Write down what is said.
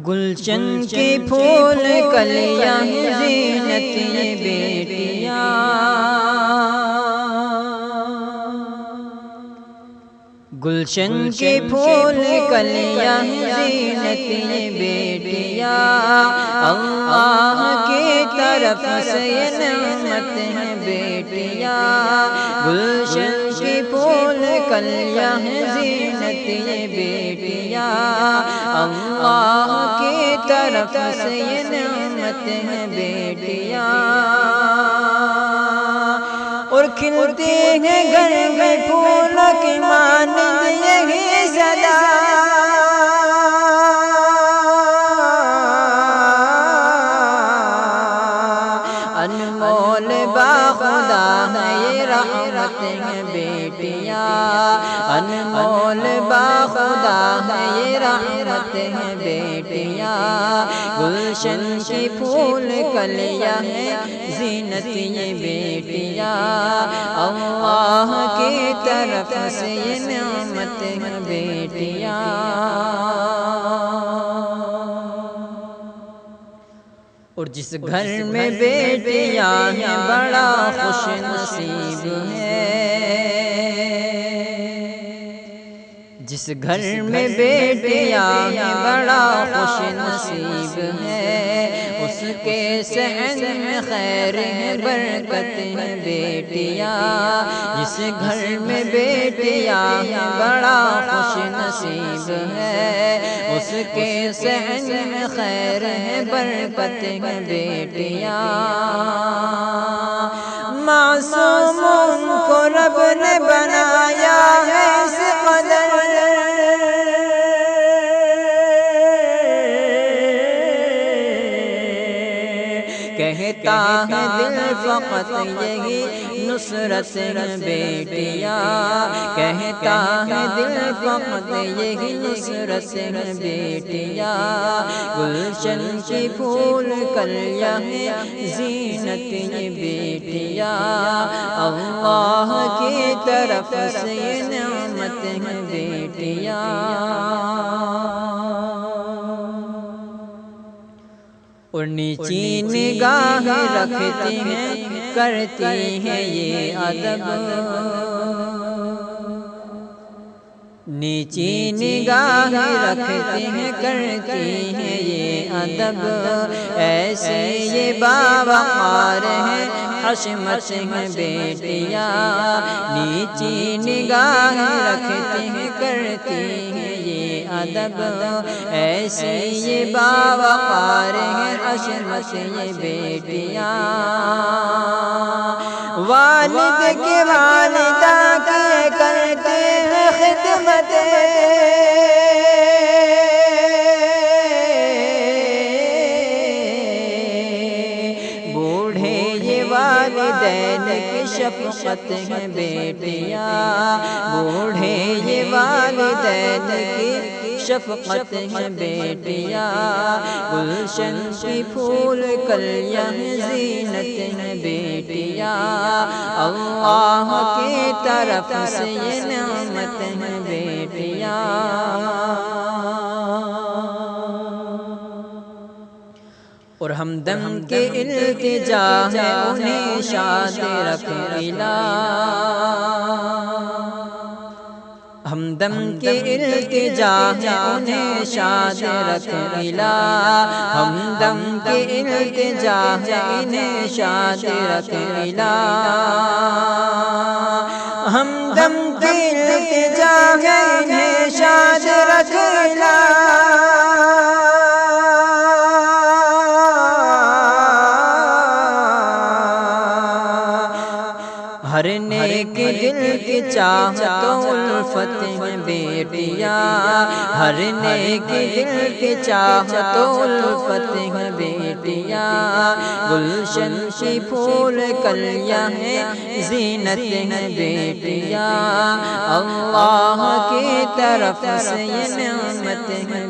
گلشن کے پھول کلیاں زینت یہ بیٹیاں، گلشن کے پھول کلیاں زینت یہ بیٹیاں، اللہ کی طرف سے یہ نعمت ہے بیٹیاں، گلشن کے پھول کلیاں زینت یہ بیٹیاں، اللہ کی طرف سے یہ نعمت ہے بیٹیاں، اور کھلتے ہیں گھر میں پھولوں کی مانند یہی صدا، انمول باخدا ہے یہ رحمت ہے بیٹیاں، انمول باخدا ہے یہ رحمت ہے بیٹیاں، گلشن کی پھول کلیاں ہیں زینت یہ بیٹیاں، اللہ کی طرف سے یہ نعمت ہے بیٹیاں، اور جس گھر میں بیٹیاں ہیں بڑا خوش نصیب ہے، جس گھر میں بیٹیاں ہیں بڑا خوش نصیب ہے، اس کے صحن میں خیر ہے برکت ہے بیٹیاں، جس گھر میں بیٹیاں ہیں بڑا خوش نصیب ہے، اس کے صحن میں خیر ہے برکت ہے بیٹیاں، معصوموں کو رب نے بنایا ہے اس قدر، کہتا ہے دل فقط یہی نصرت ہے بیٹیاں، کہتا ہے دل فقط یہی نصرت ہے بیٹیاں، گلشن کی پھول کلیاں ہیں زینت یہ بیٹیاں، اللہ کی طرف سے یہ نعمت ہے بیٹیاں، اور نیچی نگاہ رکھتی ہیں کرتی ہیں یہ ادب، نیچی نگاہ رکھتی ہیں کرتی ہیں یہ ادب، ایسے یہ باوقار ہیں حشمت ہیں بیٹیاں، نیچی نگاہ رکھتی ہیں کرتی ہیں یہ ادب، ایسے یہ باوقار ہیں حشمت یہ بیٹیاں، والد کے والدہ کے کرتے ہیں خدمت، بوڑھے یہ والدین کی شفقت ہے بیٹیاں، بوڑھے یہ والدین کی شفقت ہے بیٹیاں، گلشن کی پھول کلیاں زینت ہے بیٹیاں، اللہ کی طرف سے یہ نعمت ہے بیٹیاں، اور ہمدم کے التجا ہے انہیں شاد رکھ الہ، ہمدم کے التجا ہے انہیں شاد رکھ الہ، ہمدم کے التجا ہے انہیں شاد رکھ الہ، ہمدم کے التجا ہے انہیں شاد رکھ الہ، ہر نیک دل کی چاہتوں الفت ہے بیٹیاں، ہر نیک دل کی چاہتوں الفت ہے بیٹیاں، گلشن کی پھول کلیاں ہیں زینت ہے بیٹیاں، اللہ کی طرف سے یہ نعمت ہے